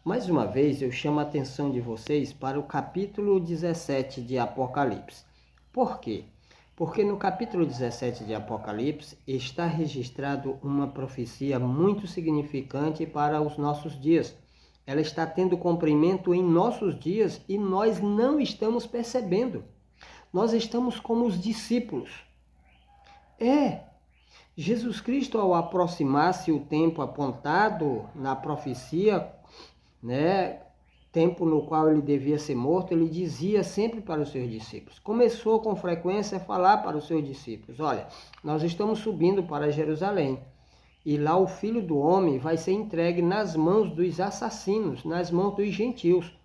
Mais uma vez, eu chamo a atenção de vocês para o capítulo 17 de Apocalipse. Por quê? Porque no capítulo 17 de Apocalipse está registrado uma profecia muito significante para os nossos dias. Ela está tendo cumprimento em nossos dias e nós não estamos percebendo. Nós estamos como os discípulos. Jesus Cristo, ao aproximar-se o tempo apontado na profecia, tempo no qual ele devia ser morto, ele dizia sempre para os seus discípulos. Começou com frequência a falar para os seus discípulos: olha, nós estamos subindo para Jerusalém e lá o Filho do Homem vai ser entregue nas mãos dos assassinos, nas mãos dos gentios,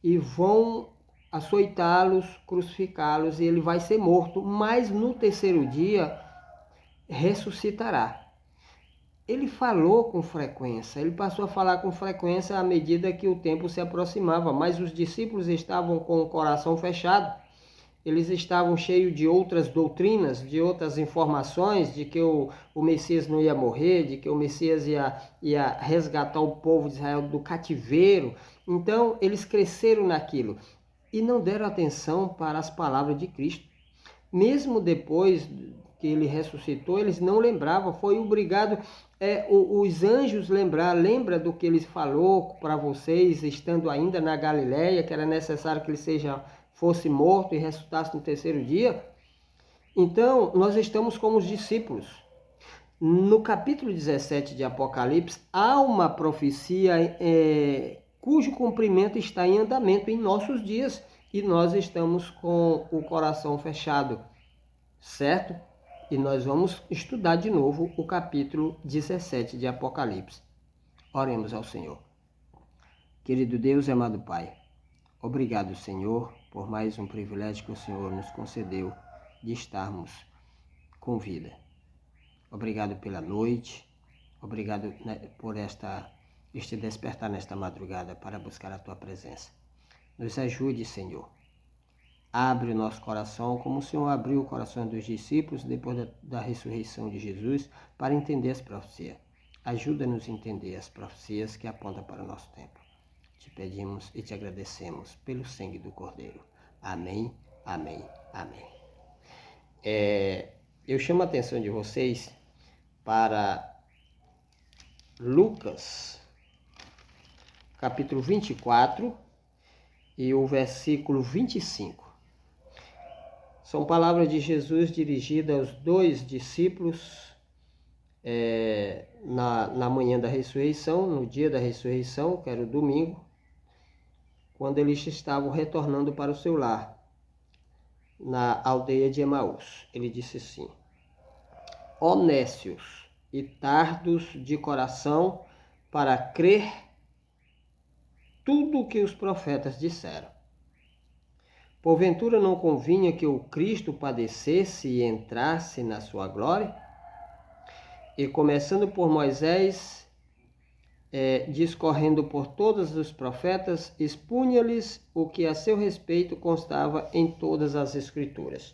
e vão açoitá-los, crucificá-los, e ele vai ser morto, mas no terceiro dia ressuscitará. Ele falou com frequência, ele passou a falar com frequência à medida que o tempo se aproximava, mas os discípulos estavam com o coração fechado, eles estavam cheios de outras doutrinas, de outras informações, de que o Messias não ia morrer, de que o Messias ia resgatar o povo de Israel do cativeiro. Então, eles cresceram naquilo e não deram atenção para as palavras de Cristo. Mesmo depois que ele ressuscitou, eles não lembravam, foi obrigado os anjos lembra do que ele falou para vocês, estando ainda na Galileia, que era necessário que ele fosse morto e ressuscitasse no terceiro dia. Então, nós estamos como os discípulos. No capítulo 17 de Apocalipse, há uma profecia cujo cumprimento está em andamento em nossos dias, e nós estamos com o coração fechado, certo? E nós vamos estudar de novo o capítulo 17 de Apocalipse. Oremos ao Senhor. Querido Deus e amado Pai, obrigado, Senhor, por mais um privilégio que o Senhor nos concedeu de estarmos com vida. Obrigado pela noite, obrigado por este despertar nesta madrugada para buscar a Tua presença. Nos ajude, Senhor. Abre o nosso coração, como o Senhor abriu o coração dos discípulos depois da ressurreição de Jesus, para entender as profecias. Ajuda-nos a entender as profecias que apontam para o nosso tempo. Te pedimos e te agradecemos pelo sangue do Cordeiro. Amém, amém, amém. Eu chamo a atenção de vocês para Lucas, capítulo 24 e o versículo 25. São palavras de Jesus dirigidas aos dois discípulos na manhã da ressurreição, no dia da ressurreição, que era o domingo, quando eles estavam retornando para o seu lar, na aldeia de Emaús. Ele disse assim: ó nécios e tardos de coração para crer tudo o que os profetas disseram. Porventura não convinha que o Cristo padecesse e entrasse na sua glória? E começando por Moisés, discorrendo por todos os profetas, expunha-lhes o que a seu respeito constava em todas as Escrituras.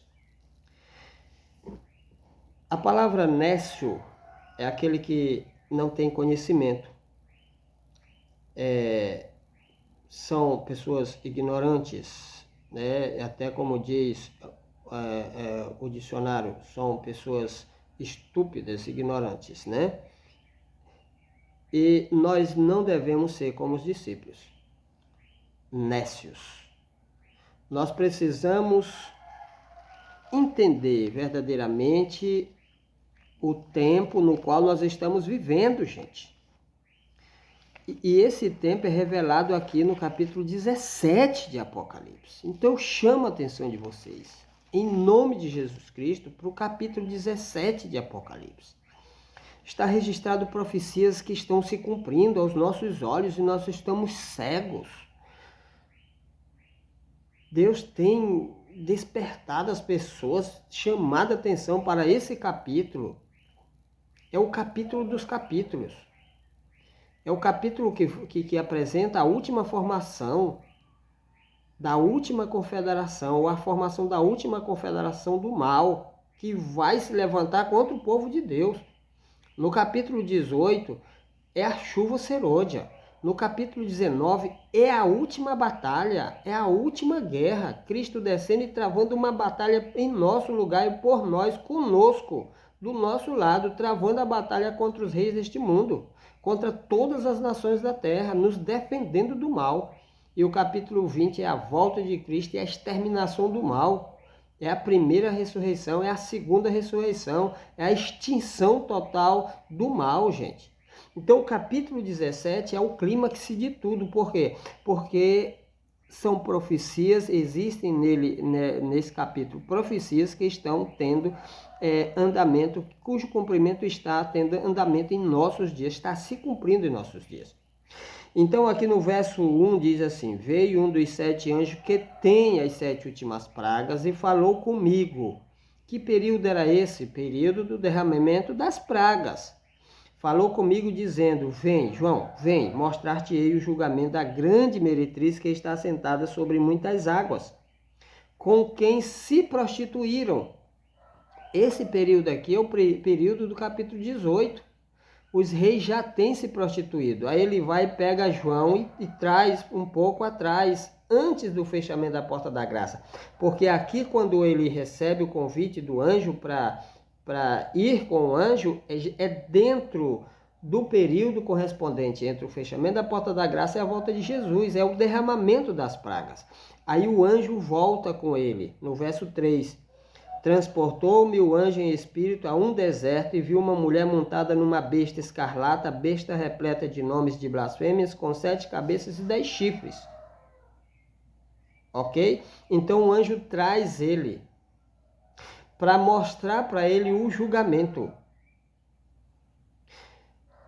A palavra nécio é aquele que não tem conhecimento. São pessoas ignorantes, até como diz o dicionário, são pessoas estúpidas, ignorantes, E nós não devemos ser como os discípulos, nécios. Nós precisamos entender verdadeiramente o tempo no qual nós estamos vivendo, gente. E esse tempo é revelado aqui no capítulo 17 de Apocalipse. Então eu chamo a atenção de vocês, em nome de Jesus Cristo, para o capítulo 17 de Apocalipse. Está registrado profecias que estão se cumprindo aos nossos olhos e nós estamos cegos. Deus tem despertado as pessoas, chamado a atenção para esse capítulo. É o capítulo dos capítulos. É o capítulo que apresenta a última formação da última confederação, ou a formação da última confederação do mal, que vai se levantar contra o povo de Deus. No capítulo 18, é a chuva serôdia. No capítulo 19 é a última batalha, é a última guerra. Cristo descendo e travando uma batalha em nosso lugar e por nós, conosco, do nosso lado, travando a batalha contra os reis deste mundo, contra todas as nações da terra, nos defendendo do mal. E o capítulo 20 é a volta de Cristo e a exterminação do mal. É a primeira ressurreição, é a segunda ressurreição, é a extinção total do mal, gente. Então o capítulo 17 é o clímax de tudo. Por quê? Porque são profecias, existem nele, nesse capítulo, profecias que estão tendo andamento, cujo cumprimento está tendo andamento em nossos dias, está se cumprindo em nossos dias. Então aqui no verso 1 diz assim: veio um dos 7 anjos que tem as 7 últimas pragas e falou comigo. Que período era esse? Período do derramamento das pragas. Falou comigo dizendo: vem, João, vem, mostrar-te-ei o julgamento da grande meretriz que está sentada sobre muitas águas, com quem se prostituíram. Esse período aqui é o período do capítulo 18. Os reis já têm se prostituído. Aí ele vai e pega João e traz um pouco atrás, antes do fechamento da porta da graça. Porque aqui, quando ele recebe o convite do anjo para ir com o anjo, é dentro do período correspondente entre o fechamento da porta da graça e a volta de Jesus. É o derramamento das pragas. Aí o anjo volta com ele, no verso 3. Transportou-me o anjo em espírito a um deserto e viu uma mulher montada numa besta escarlata, besta repleta de nomes de blasfêmias, com 7 cabeças e 10 chifres. Ok? Então o anjo traz ele para mostrar para ele o julgamento.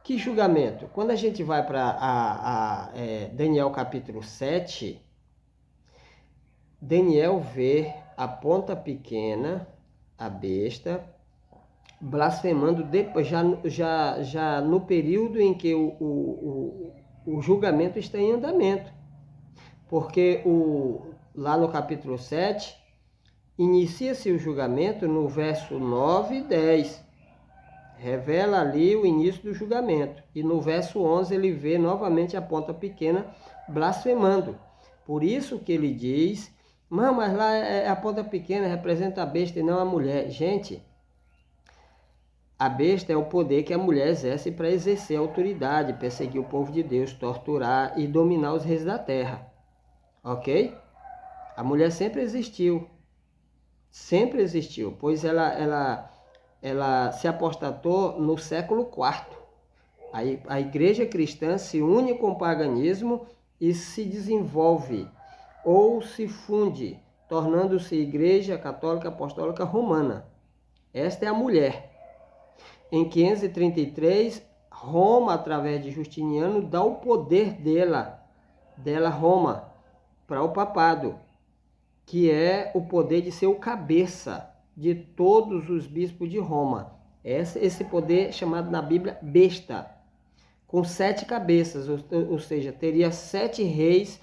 Que julgamento? Quando a gente vai para Daniel capítulo 7, Daniel vê a ponta pequena, a besta, blasfemando depois, já no período em que o julgamento está em andamento. Porque lá no capítulo 7, inicia-se o julgamento no verso 9 e 10. Revela ali o início do julgamento. E no verso 11 ele vê novamente a ponta pequena blasfemando. Por isso que ele diz: mas lá a ponta pequena representa a besta e não a mulher. Gente, a besta é o poder que a mulher exerce para exercer autoridade, perseguir o povo de Deus, torturar e dominar os reis da terra. Ok? A mulher sempre existiu, pois ela se apostatou no século IV. A igreja cristã se une com o paganismo e se desenvolve ou se funde, tornando-se Igreja Católica Apostólica Romana. Esta é a mulher. Em 533, Roma, através de Justiniano, dá o poder dela Roma, para o papado, que é o poder de ser o cabeça de todos os bispos de Roma. Esse poder chamado na Bíblia besta, com 7 cabeças, ou seja, teria 7 reis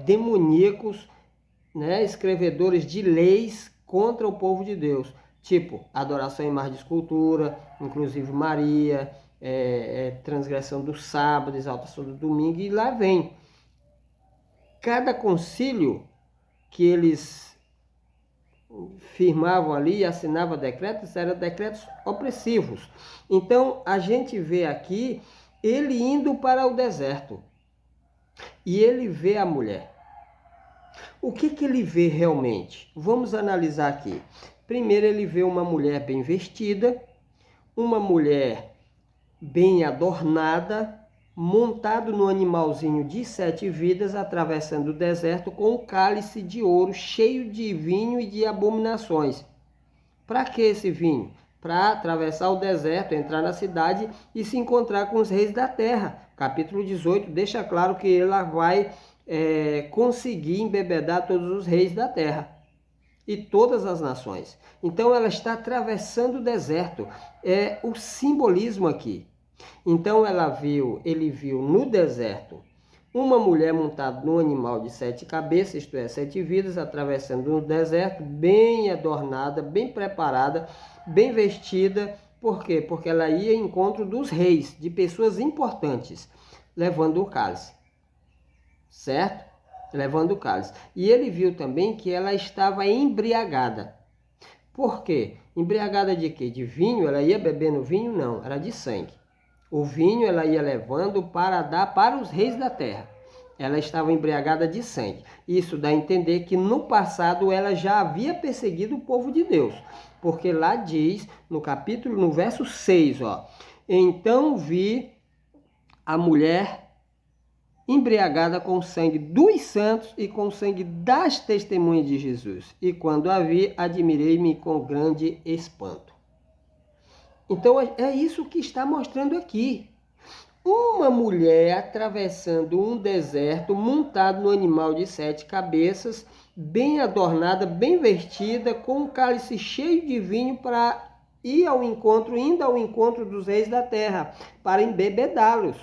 demoníacos, né, escrevedores de leis contra o povo de Deus, tipo adoração em imagem de escultura, inclusive Maria, transgressão do sábado, exaltação do domingo, e lá vem. Cada concílio que eles firmavam ali e assinavam decretos, eram decretos opressivos. Então a gente vê aqui ele indo para o deserto. E ele vê a mulher. O que ele vê realmente? Vamos analisar aqui. Primeiro ele vê uma mulher bem vestida, uma mulher bem adornada, montado no animalzinho de 7 vidas, atravessando o deserto com um cálice de ouro cheio de vinho e de abominações. Para que esse vinho? Para atravessar o deserto, entrar na cidade e se encontrar com os reis da terra. Capítulo 18 deixa claro que ela vai conseguir embebedar todos os reis da terra e todas as nações. Então ela está atravessando o deserto. É o simbolismo aqui. Então ele viu no deserto uma mulher montada num animal de 7 cabeças, isto é, 7 vidas, atravessando o deserto, bem adornada, bem preparada, bem vestida. Por quê? Porque ela ia em encontro dos reis, de pessoas importantes. levando o cálice, certo? Levando o cálice. E ele viu também que ela estava embriagada. Por quê? Embriagada de quê? De vinho? Ela ia bebendo vinho? Não, era de sangue. O vinho ela ia levando para dar para os reis da terra. Ela estava embriagada de sangue. Isso dá a entender que no passado ela já havia perseguido o povo de Deus. Porque lá diz, no verso 6, ó. Então vi a mulher embriagada com o sangue dos santos e com o sangue das testemunhas de Jesus. E quando a vi, admirei-me com grande espanto. Então é isso que está mostrando aqui. Uma mulher atravessando um deserto, montado no animal de 7 cabeças, bem adornada, bem vestida, com um cálice cheio de vinho para ir ao encontro, indo ao encontro dos reis da terra, para embebedá-los.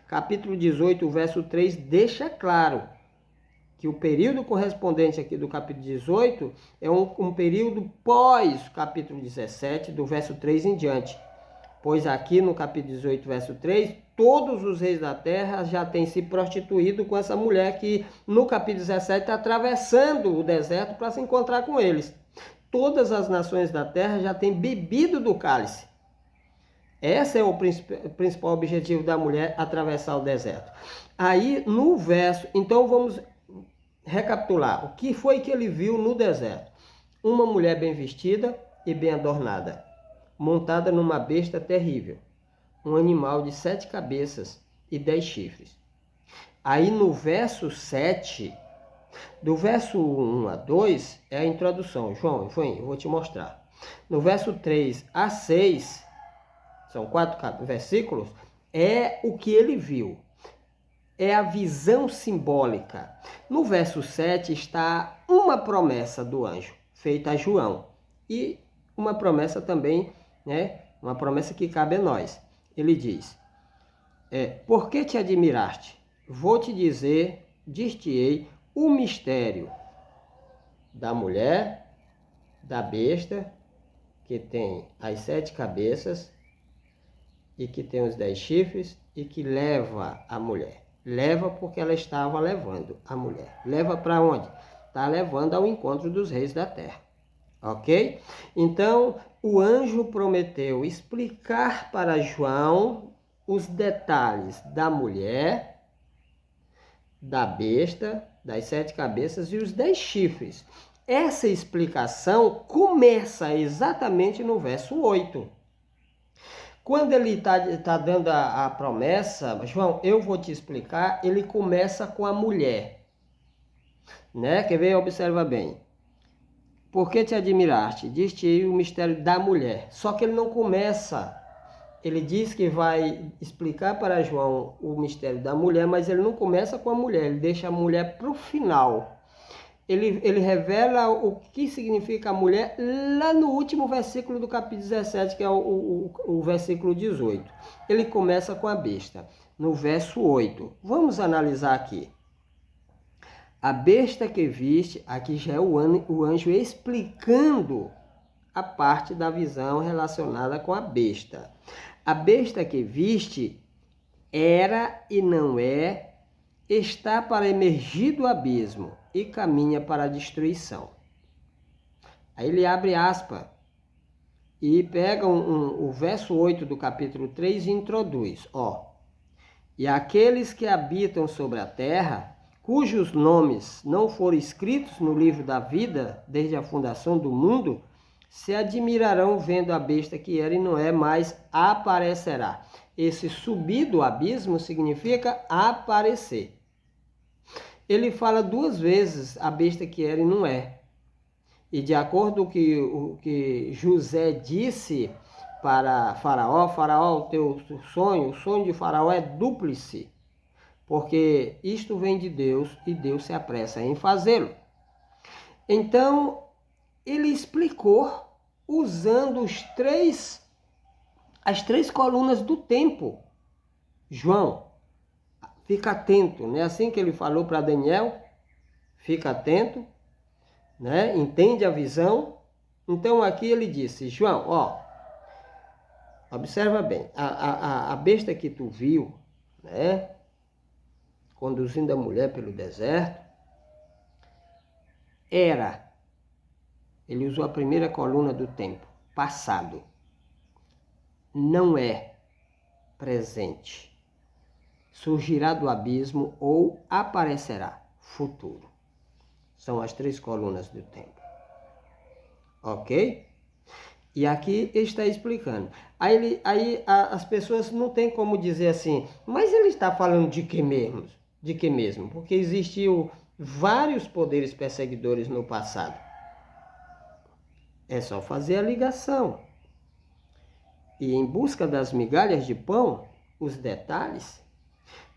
Capítulo 18, verso 3, deixa claro que o período correspondente aqui do capítulo 18 é um período pós capítulo 17, do verso 3 em diante. Pois aqui no capítulo 18, verso 3, todos os reis da terra já têm se prostituído com essa mulher que no capítulo 17 está atravessando o deserto para se encontrar com eles. Todas as nações da terra já têm bebido do cálice. Esse é o principal objetivo da mulher, atravessar o deserto. Aí no verso, então vamos recapitular. O que foi que ele viu no deserto? Uma mulher bem vestida e bem adornada, montada numa besta terrível, um animal de 7 cabeças e 10 chifres. Aí no verso 7, do verso 1 a 2, é a introdução. João, eu vou te mostrar. No verso 3 a 6, são 4 versículos, é o que ele viu. É a visão simbólica. No verso 7 está uma promessa do anjo, feita a João. E uma promessa também, né? Uma promessa que cabe a nós. Ele diz, por que te admiraste? Vou te dizer, dir-te-ei, o mistério da mulher, da besta, que tem as 7 cabeças e que tem os 10 chifres e que leva a mulher. Leva porque ela estava levando a mulher. Leva para onde? Está levando ao encontro dos reis da terra. Ok? Então, o anjo prometeu explicar para João os detalhes da mulher, da besta, das 7 cabeças e os 10 chifres. Essa explicação começa exatamente no verso 8. Quando ele está dando a promessa, João, eu vou te explicar, ele começa com a mulher. Né? Quer ver? Observa bem. Por que te admiraste? Diz-te o mistério da mulher. Só que ele não começa. Ele diz que vai explicar para João o mistério da mulher, mas ele não começa com a mulher. Ele deixa a mulher para o final. Ele revela o que significa a mulher lá no último versículo do capítulo 17, que é o versículo 18. Ele começa com a besta, no verso 8. Vamos analisar aqui. A besta que viste, aqui já é o anjo explicando a parte da visão relacionada com a besta. A besta que viste era e não é, está para emergir do abismo e caminha para a destruição. Aí ele abre aspas e pega o verso 8 do capítulo 3 e introduz. E aqueles que habitam sobre a terra, cujos nomes não foram escritos no livro da vida desde a fundação do mundo, se admirarão vendo a besta que era e não é, mas aparecerá. Esse subir do abismo significa aparecer. Ele fala 2 vezes a besta que era e não é. E de acordo com o que José disse para Faraó, o teu sonho, o sonho de Faraó é dúplice, porque isto vem de Deus e Deus se apressa em fazê-lo. Então, ele explicou usando as 3 colunas do tempo. João, fica atento, né? Assim que ele falou para Daniel, fica atento, né? Entende a visão. Então aqui ele disse, João, observa bem, a besta que tu viu, né? conduzindo a mulher pelo deserto, era, ele usou a primeira coluna do tempo, passado. Não é presente. Surgirá do abismo ou aparecerá, futuro. São as 3 colunas do tempo. Ok? E aqui ele está explicando. Aí as pessoas não têm como dizer assim, mas ele está falando de que mesmo? De que mesmo? Porque existiu vários poderes perseguidores no passado. É só fazer a ligação. E em busca das migalhas de pão, os detalhes.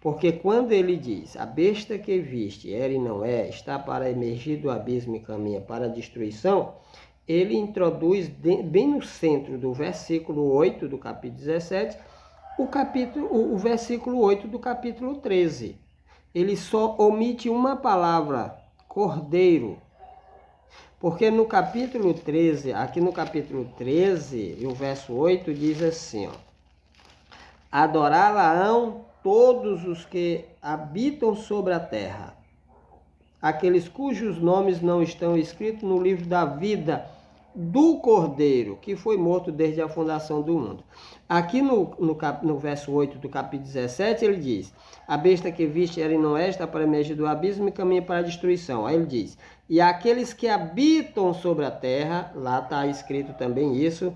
Porque quando ele diz, a besta que viste, era e não é, está para emergir do abismo e caminha para a destruição, ele introduz bem no centro do versículo 8 do capítulo 17, o versículo 8 do capítulo 13. Ele só omite uma palavra, cordeiro. Porque no capítulo 13, aqui no capítulo 13, e o verso 8 diz assim, ó, adorá-la-ão todos os que habitam sobre a terra, aqueles cujos nomes não estão escritos no livro da vida do Cordeiro, que foi morto desde a fundação do mundo. Aqui no verso 8 do capítulo 17, ele diz, a besta que viste era e não é, está para emergir do abismo e caminha para a destruição. Aí ele diz, e aqueles que habitam sobre a terra, lá está escrito também isso,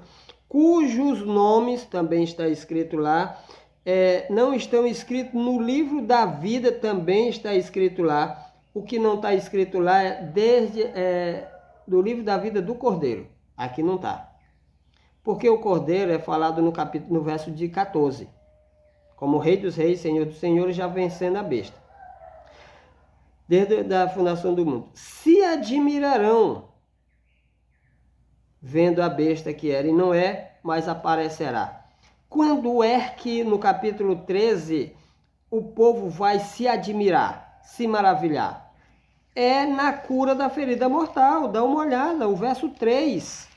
cujos nomes, também está escrito lá, não estão escritos no livro da vida, também está escrito lá. O que não está escrito lá é do livro da vida do Cordeiro. Aqui não está. Porque o Cordeiro é falado no verso de 14. Como Rei dos Reis, Senhor dos Senhores, já vencendo a besta. Desde a fundação do mundo. Se admirarão, vendo a besta que era e não é, mas aparecerá. Quando é que no capítulo 13 o povo vai se admirar, se maravilhar? É na cura da ferida mortal. Dá uma olhada, o verso 3.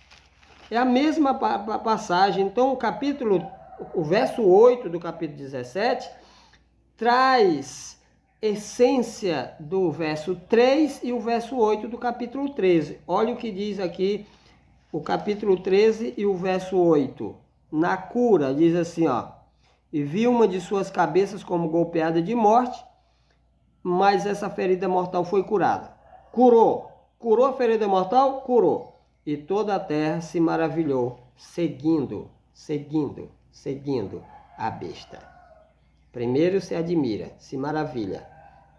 É a mesma passagem. Então o verso 8 do capítulo 17 traz essência do verso 3 e o verso 8 do capítulo 13. Olha o que diz aqui o capítulo 13 e o verso 8. Na cura, diz assim, ó, e vi uma de suas cabeças como golpeada de morte, mas essa ferida mortal foi curada. Curou a ferida mortal? Curou. E toda a terra se maravilhou, seguindo a besta. Primeiro se admira, se maravilha,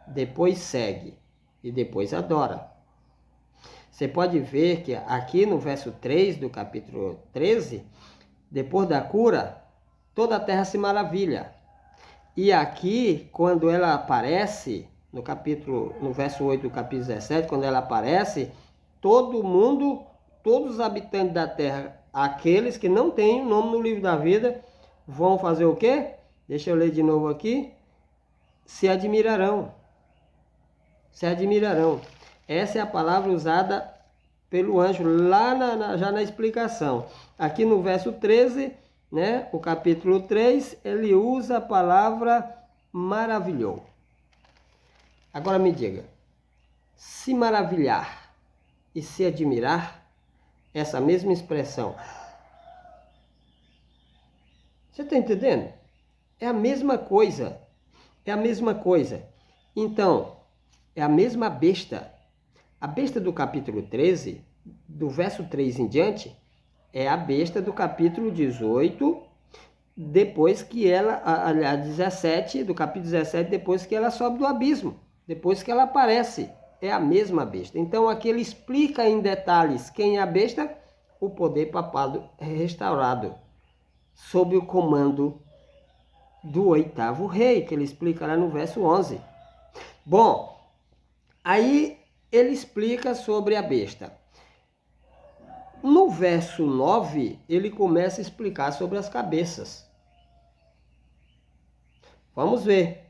depois segue e depois adora. Você pode ver que aqui no verso 3 do capítulo 13, depois da cura, toda a terra se maravilha. E aqui, quando ela aparece, no verso 8 do capítulo 17, quando ela aparece, todo mundo, todos os habitantes da terra, aqueles que não têm o nome no livro da vida, vão fazer o quê? Deixa eu ler de novo aqui. Se admirarão. Se admirarão. Essa é a palavra usada pelo anjo lá já na explicação. Aqui no verso 13, né, o capítulo 3, ele usa a palavra maravilhou. Agora me diga, se maravilhar e se admirar, essa mesma expressão, você está entendendo? É a mesma coisa. É a mesma coisa. Então, é a mesma besta. A besta do capítulo 13, do verso 3 em diante, é a besta do capítulo 18, depois que ela, a 17, do capítulo 17, depois que ela sobe do abismo, depois que ela aparece. É a mesma besta. Então, aqui ele explica em detalhes quem é a besta, o poder papado restaurado, sob o comando do 8º rei, que ele explica lá no verso 11. Bom, aí ele explica sobre a besta. No verso 9, ele começa a explicar sobre as cabeças. Vamos ver.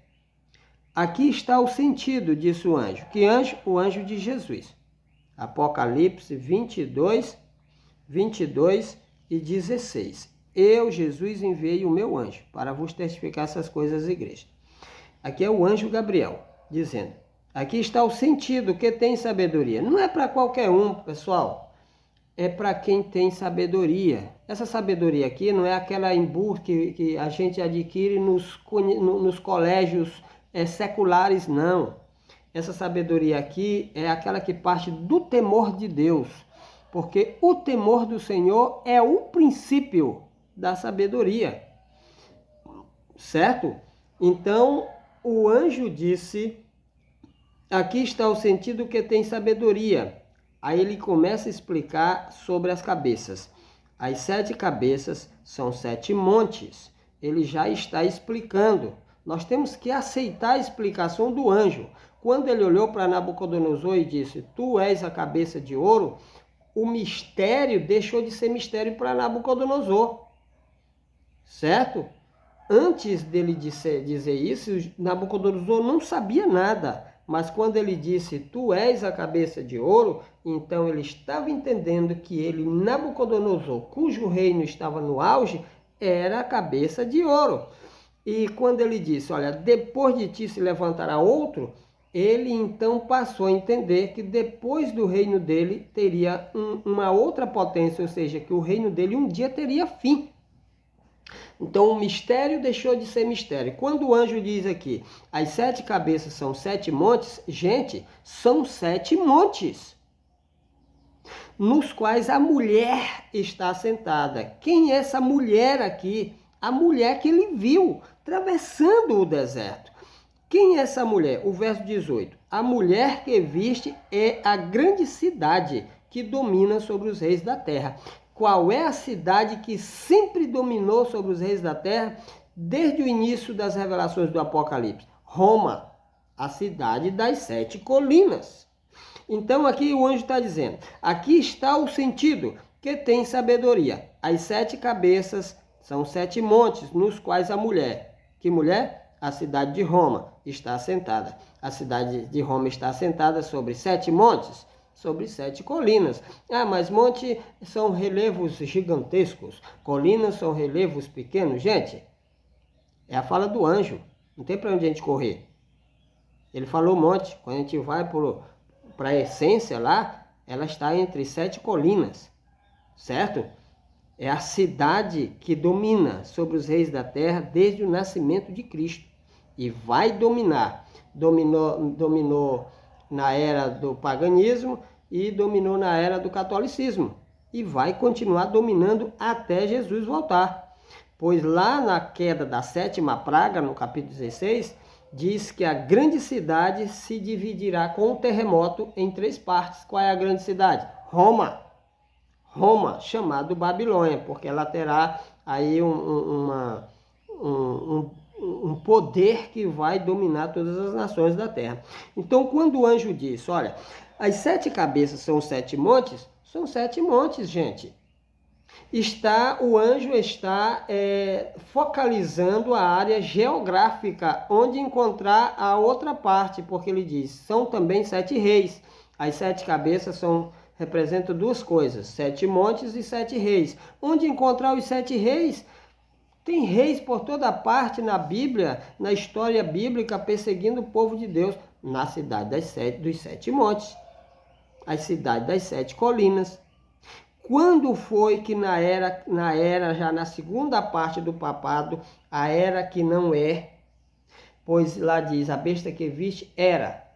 Aqui está o sentido, disse o anjo. Que anjo? O anjo de Jesus. Apocalipse 22 e 16. Eu, Jesus, enviei o meu anjo para vos testificar essas coisas às igrejas. Aqui é o anjo Gabriel. dizendo: aqui está o sentido que tem sabedoria. Não é para qualquer um, pessoal. É para quem tem sabedoria. Essa sabedoria aqui não é aquela embu que a gente adquire nos colégios seculares, não. Essa sabedoria aqui é aquela que parte do temor de Deus. Porque o temor do Senhor é o princípio da sabedoria. Certo? Então, o anjo disse: aqui está o sentido que tem sabedoria. Aí ele começa a explicar sobre as cabeças. As 7 cabeças são 7 montes. Ele já está explicando. Nós temos que aceitar a explicação do anjo. Quando ele olhou para Nabucodonosor e disse: tu és a cabeça de ouro, o mistério deixou de ser mistério para Nabucodonosor. Certo? Antes dele dizer isso, Nabucodonosor não sabia nada. Mas quando ele disse: tu és a cabeça de ouro, então ele estava entendendo que ele, Nabucodonosor, cujo reino estava no auge, era a cabeça de ouro. E quando ele disse: olha, depois de ti se levantará outro, ele então passou a entender que depois do reino dele teria uma outra potência, ou seja, que o reino dele um dia teria fim. Então o mistério deixou de ser mistério. Quando o anjo diz aqui: as 7 cabeças são 7 montes, gente, são 7 montes, nos quais a mulher está sentada. Quem é essa mulher aqui? A mulher que ele viu atravessando o deserto. Quem é essa mulher? O verso 18. A mulher que viste é a grande cidade que domina sobre os reis da terra. Qual é a cidade que sempre dominou sobre os reis da terra desde o início das revelações do Apocalipse? Roma, a cidade das 7 colinas. Então aqui o anjo está dizendo: aqui está o sentido que tem sabedoria. As 7 cabeças são 7 montes nos quais a mulher, que mulher? A cidade de Roma está assentada. A cidade de Roma está assentada sobre 7 montes, sobre 7 colinas. Ah, mas monte são relevos gigantescos, colinas são relevos pequenos. Gente, é a fala do anjo, não tem para onde a gente correr. Ele falou monte, quando a gente vai para a essência lá, ela está entre 7 colinas, certo? É a cidade que domina sobre os reis da terra desde o nascimento de Cristo. E vai dominar. Dominou na era do paganismo e dominou na era do catolicismo. E vai continuar dominando até Jesus voltar. Pois lá na queda da 7ª praga, no capítulo 16, diz que a grande cidade se dividirá com um terremoto em 3 partes. Qual é a grande cidade? Roma. Roma, chamado Babilônia, porque ela terá aí um poder que vai dominar todas as nações da terra. Então, quando o anjo diz: olha, as 7 cabeças são 7 montes, são 7 montes, gente. O anjo está focalizando a área geográfica onde encontrar a outra parte, porque ele diz: são também 7 reis. As 7 cabeças representam 2 coisas: 7 montes e 7 reis. Onde encontrar os 7 reis? Tem reis por toda parte na Bíblia, na história bíblica, perseguindo o povo de Deus. Na cidade dos 7 montes, a cidade das 7 colinas. Quando foi que na era já na segunda parte do papado, a era que não é, pois lá diz: a besta que viste era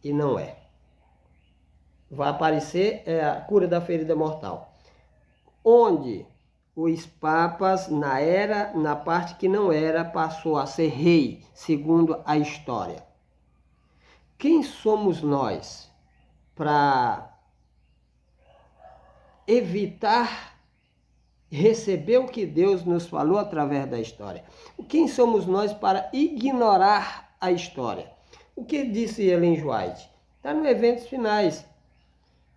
e não é. Vai aparecer a cura da ferida mortal. Onde os papas, na parte que não era, passou a ser rei, segundo a história. Quem somos nós para evitar receber o que Deus nos falou através da história? Quem somos nós para ignorar a história? O que disse Ellen White? Está no Eventos Finais.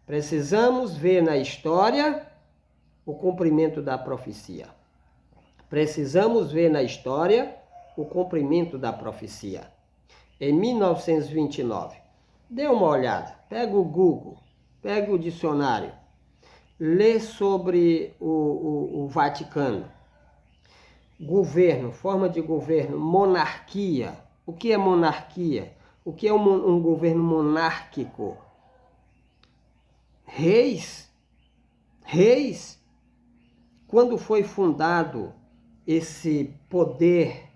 Precisamos ver na história o cumprimento da profecia. Precisamos ver na história o cumprimento da profecia. Em 1929, dê uma olhada, pega o Google, pega o dicionário, lê sobre o Vaticano. Governo, forma de governo, monarquia. O que é monarquia? O que é um governo monárquico? Reis, quando foi fundado esse poder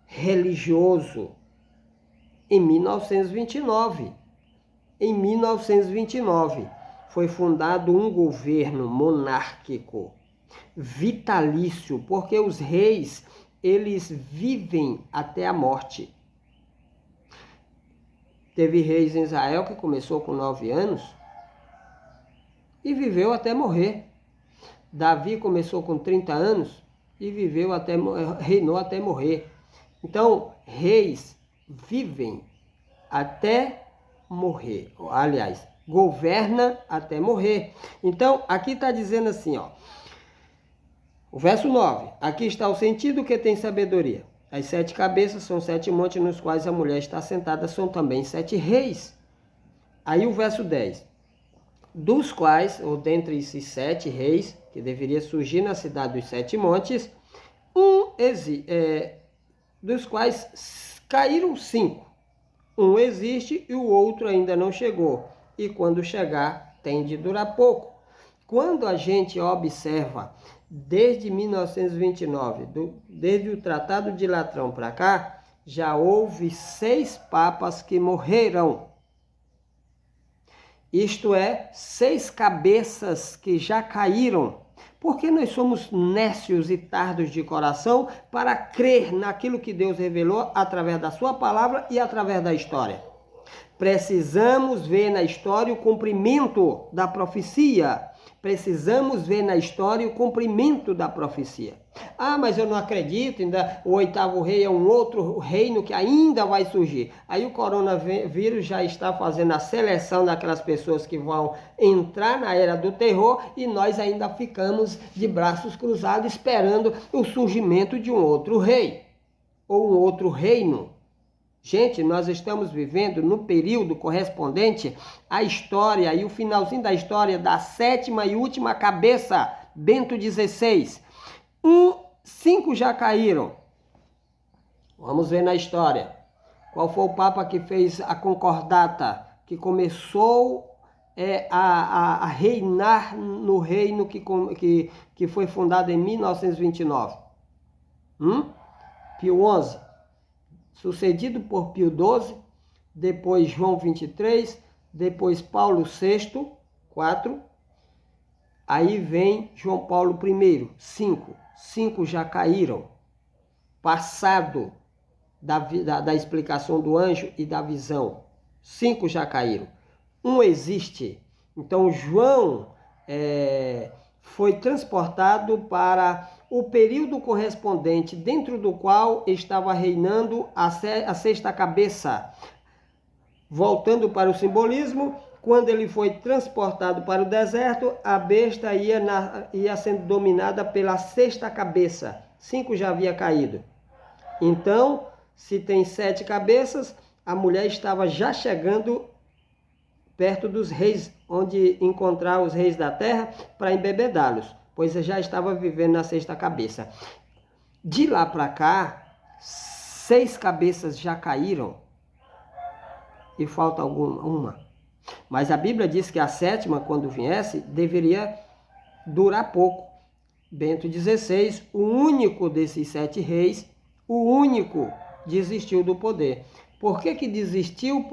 religioso? Em 1929. Em 1929 foi fundado um governo monárquico, vitalício, porque os reis, eles vivem até a morte. Teve reis em Israel que começou com 9 anos e viveu até morrer. Davi começou com 30 anos e reinou até morrer. Então, reis vivem até morrer. Aliás, governa até morrer. Então, aqui está dizendo assim, ó. O verso 9. Aqui está o sentido que tem sabedoria. As 7 cabeças são 7 montes nos quais a mulher está sentada, são também 7 reis. Aí o verso 10. Dos quais, ou dentre esses 7 reis, que deveria surgir na cidade dos 7 montes, dos quais caíram 5. Um existe e o outro ainda não chegou. E quando chegar, tem de durar pouco. Quando a gente observa, desde 1929, desde o Tratado de Latrão para cá, já houve 6 papas que morreram. Isto é, 6 cabeças que já caíram. Porque nós somos nécios e tardos de coração para crer naquilo que Deus revelou através da sua palavra e através da história. Precisamos ver na história o cumprimento da profecia. Precisamos ver na história o cumprimento da profecia. Ah, mas eu não acredito, ainda o 8º rei é um outro reino que ainda vai surgir. Aí o coronavírus já está fazendo a seleção daquelas pessoas que vão entrar na era do terror e nós ainda ficamos de braços cruzados esperando o surgimento de um outro rei ou um outro reino. Gente, nós estamos vivendo no período correspondente à história e o finalzinho da história da 7ª e última cabeça, Bento XVI. 5 já caíram. Vamos ver na história. Qual foi o Papa que fez a concordata, que começou a reinar no reino que foi fundado em 1929? Pio XI. Sucedido por Pio XII, depois João 23, depois Paulo VI, 4, aí vem João Paulo I, 5. 5 já caíram. Passado da explicação do anjo e da visão, 5 já caíram. 1 existe. Então João foi transportado para o período correspondente dentro do qual estava reinando a 6ª cabeça. Voltando para o simbolismo, quando ele foi transportado para o deserto, a besta ia sendo dominada pela 6ª cabeça. 5 já havia caído. Então, se tem 7 cabeças, a mulher estava já chegando perto dos reis, onde encontrar os reis da terra para embebedá-los, pois já estava vivendo na 6ª cabeça. De lá para cá, 6 cabeças já caíram e falta uma. Mas a Bíblia diz que a 7ª, quando viesse, deveria durar pouco. Bento XVI, o único desses 7 reis, o único, desistiu do poder. Por que desistiu?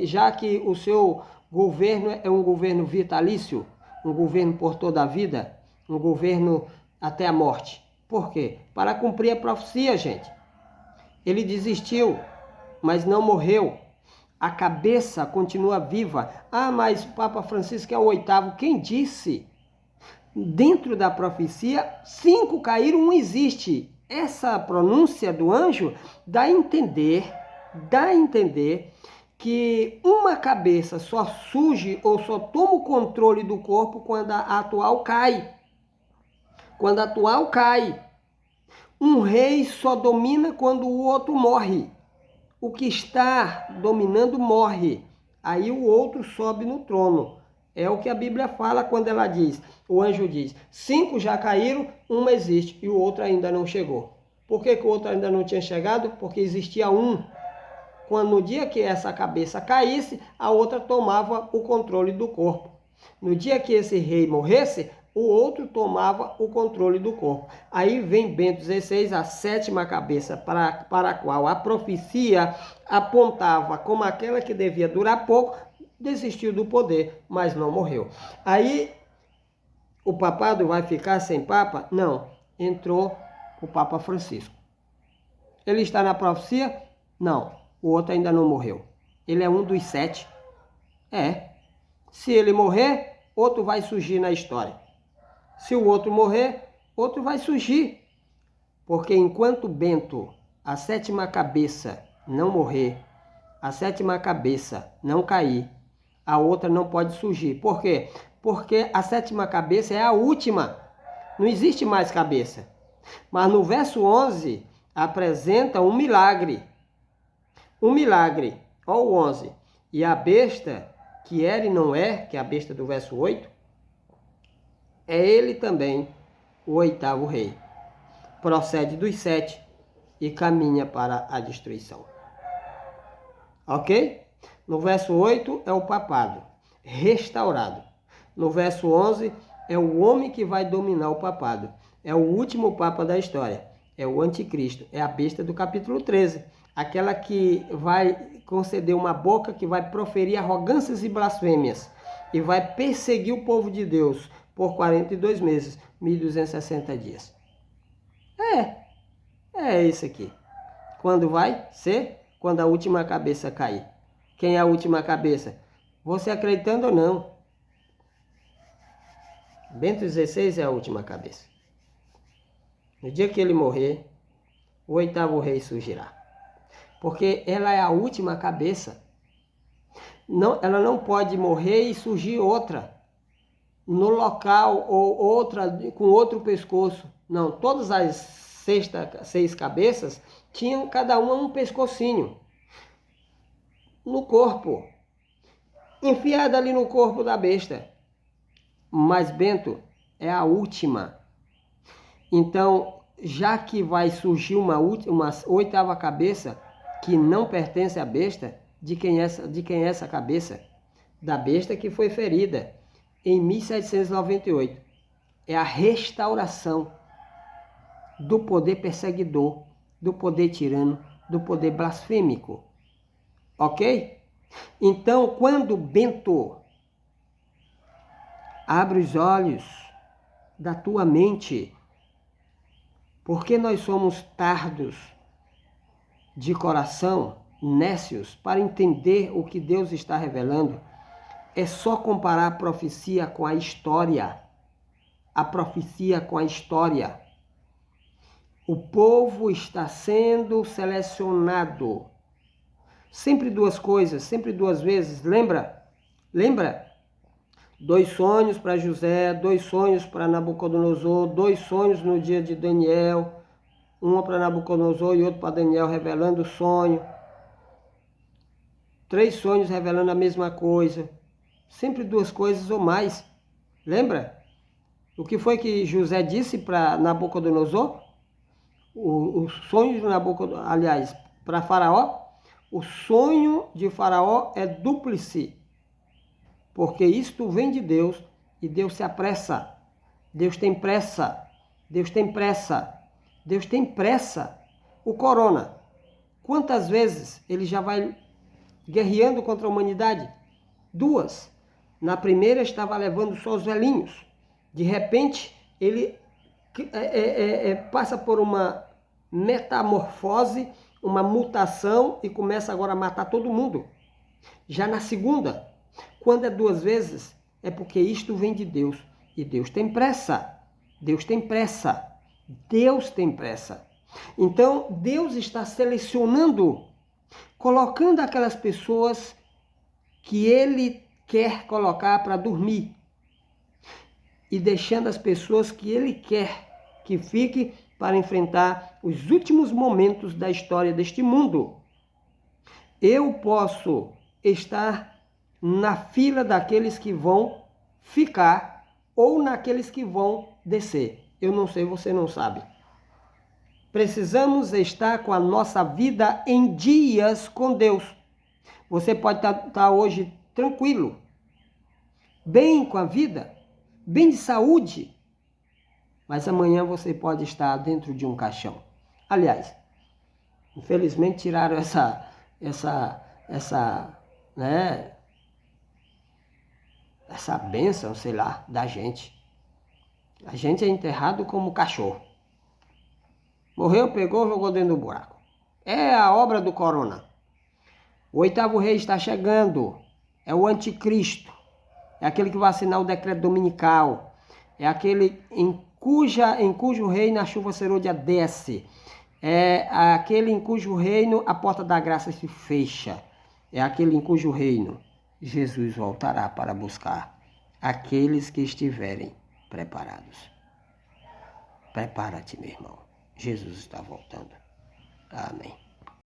Já que o seu governo é um governo vitalício, um governo por toda a vida, um governo até a morte. Por quê? Para cumprir a profecia, gente. Ele desistiu, mas não morreu. A cabeça continua viva. Ah, mas o Papa Francisco é o 8º. Quem disse? Dentro da profecia, 5 caíram, 1 existe. Essa pronúncia do anjo dá a entender que uma cabeça só surge ou só toma o controle do corpo quando a atual cai. Quando a atual cai. Um rei só domina quando o outro morre. O que está dominando morre. Aí o outro sobe no trono. É o que a Bíblia fala quando ela diz, o anjo diz, 5 já caíram, 1 existe e o outro ainda não chegou. Por que o outro ainda não tinha chegado? Porque existia um. quando no dia que essa cabeça caísse, a outra tomava o controle do corpo. No dia que esse rei morresse, o outro tomava o controle do corpo. Aí vem Bento XVI, a sétima cabeça, para a qual a profecia apontava como aquela que devia durar pouco, desistiu do poder, mas não morreu. Aí o papado vai ficar sem papa? Não. Entrou o Papa Francisco. Ele está na profecia? Não. O outro ainda não morreu. Ele é um dos 7. É. Se ele morrer, outro vai surgir na história. Se o outro morrer, outro vai surgir. Porque enquanto Bento, a sétima cabeça, não morrer, a sétima cabeça não cair, a outra não pode surgir. Por quê? Porque a sétima cabeça é a última. Não existe mais cabeça. Mas no verso 11, apresenta um milagre. Um milagre. Olha o 11. E a besta, que era e não é, que é a besta do verso 8, é ele também o 8º rei. Procede dos 7 e caminha para a destruição. Ok? No verso 8 é o papado, restaurado. No verso 11 é o homem que vai dominar o papado. É o último papa da história. É o anticristo. É a besta do capítulo 13. Aquela que vai conceder uma boca que vai proferir arrogâncias e blasfêmias. E vai perseguir o povo de Deus por 42 meses, 1260 dias. É isso aqui. Quando vai ser? Quando a última cabeça cair. Quem é a última cabeça? Você acreditando ou não? Bento XVI é a última cabeça. No dia que ele morrer, o 8º rei surgirá. Porque ela é a última cabeça. Não, ela não pode morrer e surgir outra no local ou outra com outro pescoço. Não, todas as 6 cabeças tinham cada uma um pescocinho no corpo, enfiada ali no corpo da besta. Mas Bento é a última. Então, já que vai surgir uma 8ª cabeça que não pertence à besta, de quem é essa cabeça? Da besta que foi ferida em 1798. É a restauração do poder perseguidor, do poder tirano, do poder blasfêmico. Ok? Então, quando Bento abre os olhos da tua mente, porque nós somos tardos de coração, nécios, para entender o que Deus está revelando, é só comparar a profecia com a história. A profecia com a história. O povo está sendo selecionado. Sempre duas coisas, sempre duas vezes. Lembra? Lembra? 2 sonhos para José, 2 sonhos para Nabucodonosor, 2 sonhos no dia de Daniel, um para Nabucodonosor e outro para Daniel, revelando o sonho. 3 sonhos revelando a mesma coisa. Sempre 2 coisas ou mais. Lembra? O que foi que José disse para Nabucodonosor? O sonho de Nabucodonosor, aliás, para Faraó, o sonho de Faraó é dúplice. Porque isto vem de Deus e Deus se apressa. Deus tem pressa. Deus tem pressa. Deus tem pressa. O corona, quantas vezes ele já vai guerreando contra a humanidade? 2. Na primeira estava levando só os velhinhos. De repente, ele passa por uma metamorfose, uma mutação e começa agora a matar todo mundo. Já na segunda, quando é 2 vezes, é porque isto vem de Deus. E Deus tem pressa. Deus tem pressa. Deus tem pressa. Então, Deus está selecionando, colocando aquelas pessoas que Ele quer colocar para dormir. E deixando as pessoas que Ele quer que fiquem para enfrentar os últimos momentos da história deste mundo. Eu posso estar na fila daqueles que vão ficar ou naqueles que vão descer. Eu não sei, você não sabe. precisamos estar com a nossa vida em dias com Deus. Você pode estar hoje tranquilo, bem com a vida, bem de saúde, mas amanhã você pode estar dentro de um caixão. Aliás, infelizmente tiraram essa bênção, sei lá, da gente. A gente é enterrado como cachorro. Morreu, pegou, jogou dentro do buraco. É a obra do corona. O 8º rei está chegando. É o anticristo. É aquele que vai assinar o decreto dominical. É aquele em cujo reino a chuva serôdia desce. É aquele em cujo reino a porta da graça se fecha. É aquele em cujo reino Jesus voltará para buscar aqueles que estiverem preparados. Prepara-te, meu irmão. Jesus está voltando. Amém.